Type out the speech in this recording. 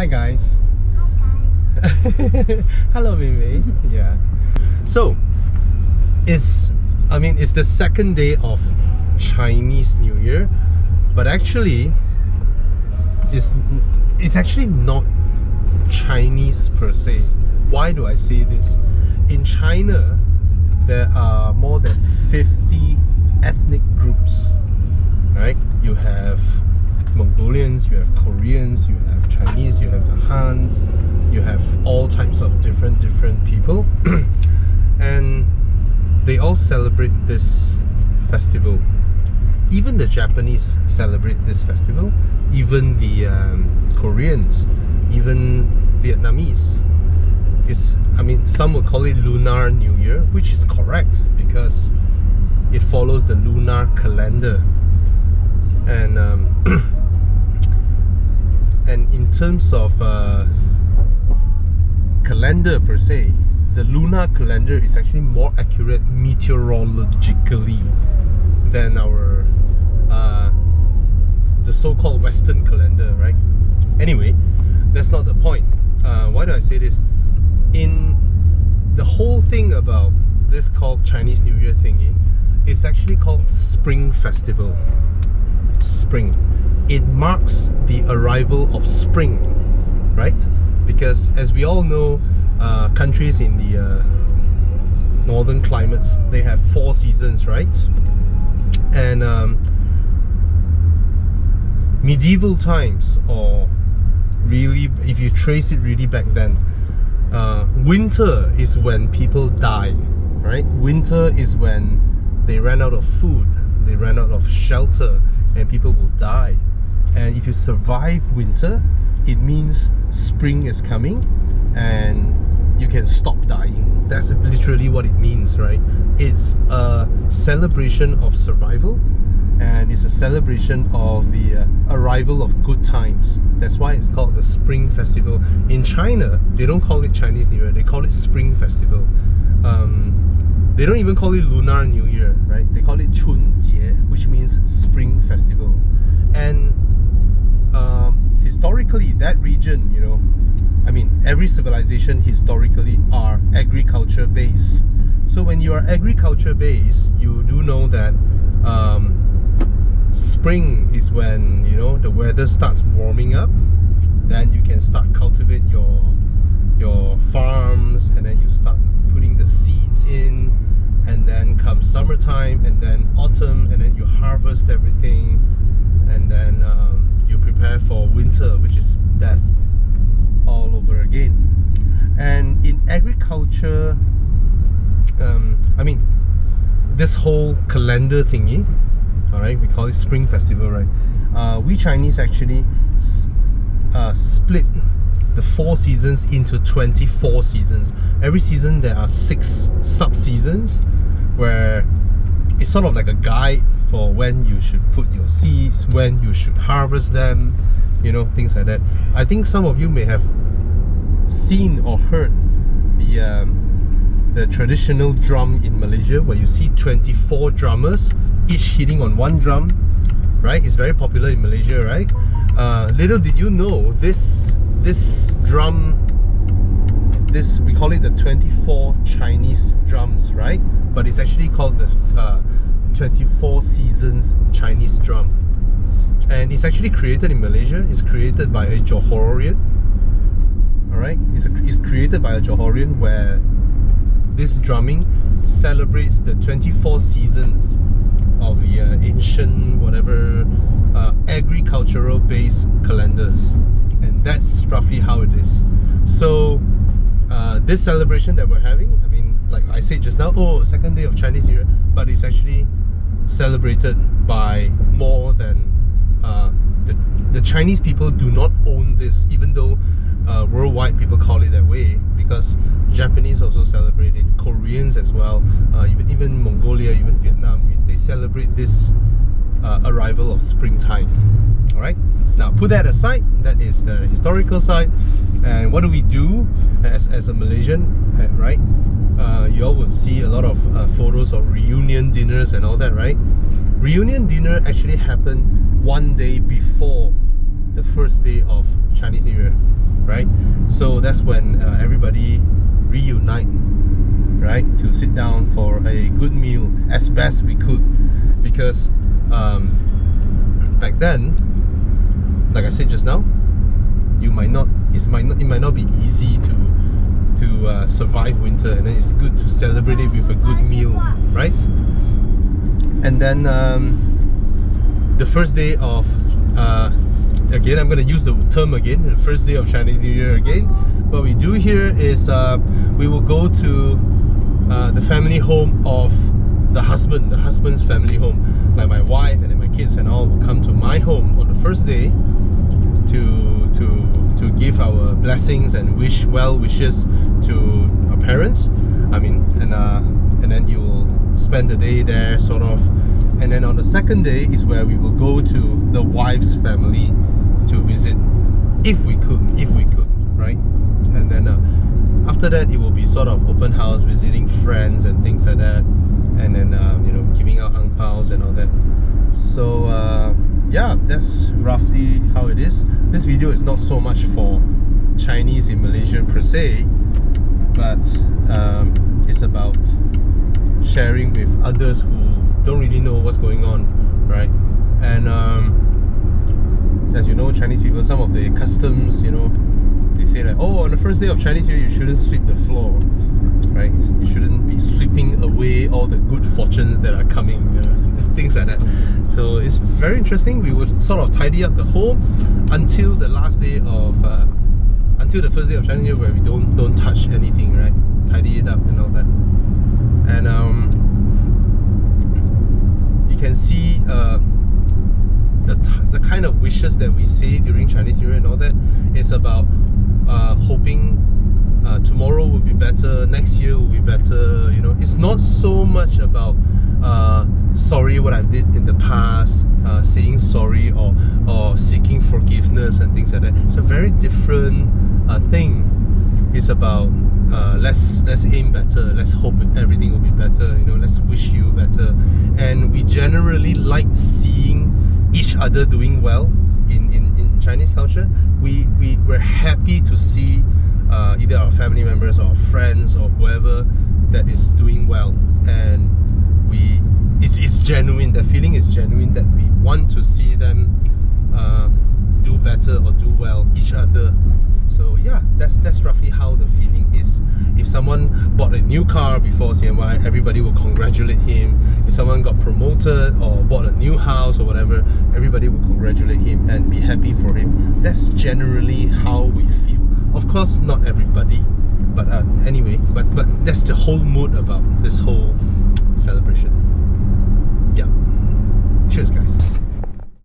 Hi guys. Hello Mimi. Yeah. So it's the second day of Chinese New Year, but actually it's actually not Chinese per se. Why do I say this? In China, there are more than 50 ethnic groups, right? You have Mongolians, you have Koreans, you have Chinese, you have the Hans, you have all types of different people and they all celebrate this festival. Even the Japanese celebrate this festival, even the Koreans, even Vietnamese. Some would call it Lunar New Year, which is correct because it follows the lunar calendar. And and in terms of calendar per se, the lunar calendar is actually more accurate meteorologically than our the so-called Western calendar, right? Anyway, that's not the point. Why do I say this? In the whole thing about this called Chinese New Year thingy, it's actually called Spring Festival. Spring. It marks the arrival of spring, right? Because as we all know, countries in the northern climates, they have 4 seasons, right? And medieval times, or really, if you trace it really back then, winter is when people die, right? Winter is when they ran out of food, they ran out of shelter, and people will die. And if you survive winter, it means spring is coming and you can stop dying. That's literally what it means, right? It's a celebration of survival, and it's a celebration of the arrival of good times. That's why it's called the Spring Festival. In China, they don't call it Chinese New Year, they call it Spring Festival. They don't even call it Lunar New Year, right? They call it Chunjie, which means Spring Festival. And historically, that region, every civilization historically are agriculture based. So when you are agriculture based, you do know that spring is when the weather starts warming up. Then you can start cultivate your farms, and then you start putting the seeds in, and then comes summertime, and then autumn, and then you harvest everything, and then you prepare for winter, which is death all over again. And in agriculture, this whole calendar thingy, alright, we call it Spring Festival, right? We Chinese actually split the 4 seasons into 24 seasons. Every season there are 6 sub-seasons, where it's sort of like a guide for when you should put your seeds, when you should harvest them, things like that. I think some of you may have seen or heard the traditional drum in Malaysia, where you see 24 drummers, each hitting on one drum, right? It's very popular in Malaysia, right? Little did you know, this drum, we call it the 24 Chinese drums, right? But it's actually called the 24 seasons Chinese drum. And it's actually created in Malaysia. It's created by a Johorian. Alright? It's created by a Johorian, where this drumming celebrates the 24 seasons of the ancient, whatever, agricultural based calendars. And that's roughly how it is. So this celebration that we're having, like I said just now, second day of Chinese New Year, but it's actually celebrated by more than the Chinese people do not own this, even though worldwide people call it that way, because Japanese also celebrate it, Koreans as well, even Mongolia, even Vietnam, they celebrate this arrival of springtime. Alright, now put that aside, that is the historical side. And what do we do as a Malaysian, right? You all would see a lot of photos of reunion dinners and all that, right? Reunion dinner actually happened one day before the first day of of Chinese New Year, right? So that's when everybody reunite, right, to sit down for a good meal as best we could, because back then, like I said just now, it might not be easy to survive winter, and then it's good to celebrate it with a good meal, right? And then the first day of again, I'm going to use the term again, the first day of Chinese New Year again. What we do here is we will go to the family home of the husband's family home. Like my wife and then my kids and all will come to my home on the first day to give our blessings and well wishes to our parents. I mean, and then you will spend the day there, sort of. And then on the second day is where we will go to the wife's family to visit, if we could, right? And then after that, it will be sort of open house, visiting friends and things like that, and then you know, giving out ang paos and all that. So yeah, that's roughly how it is. This video is not so much for Chinese in Malaysia per se, but it's about sharing with others who don't really know what's going on, right? And as you know, Chinese people, some of the customs, you know, they say that, oh, on the first day of Chinese New Year, you shouldn't sweep the floor, right? You shouldn't be sweeping away all the good fortunes that are coming, things like that. So it's very interesting. We would sort of tidy up the home until the last day of, until the first day of Chinese New Year, where we don't touch anything, right? Tidy it up and all that. And you can see the kind of wishes that we say during Chinese New Year and all that is about hoping tomorrow will be better, next year will be better. You know, it's not so much about sorry what I did in the past, saying sorry or seeking forgiveness and things like that. It's a very different thing. It's about let's aim better, let's hope everything will be better, you know, let's wish you better. And we generally like seeing each other doing well in Chinese culture. We're happy to see either our family members or friends or whoever that is doing well, and it's genuine. The feeling is genuine that we want to see them do better or do well each other. So yeah, that's roughly how the feeling is. If someone bought a new car before CNY, everybody will congratulate him. If someone got promoted or bought a new house or whatever, everybody will congratulate him and be happy for him. That's generally how we feel. Of course, not everybody, but anyway, but that's the whole mood about this whole celebration.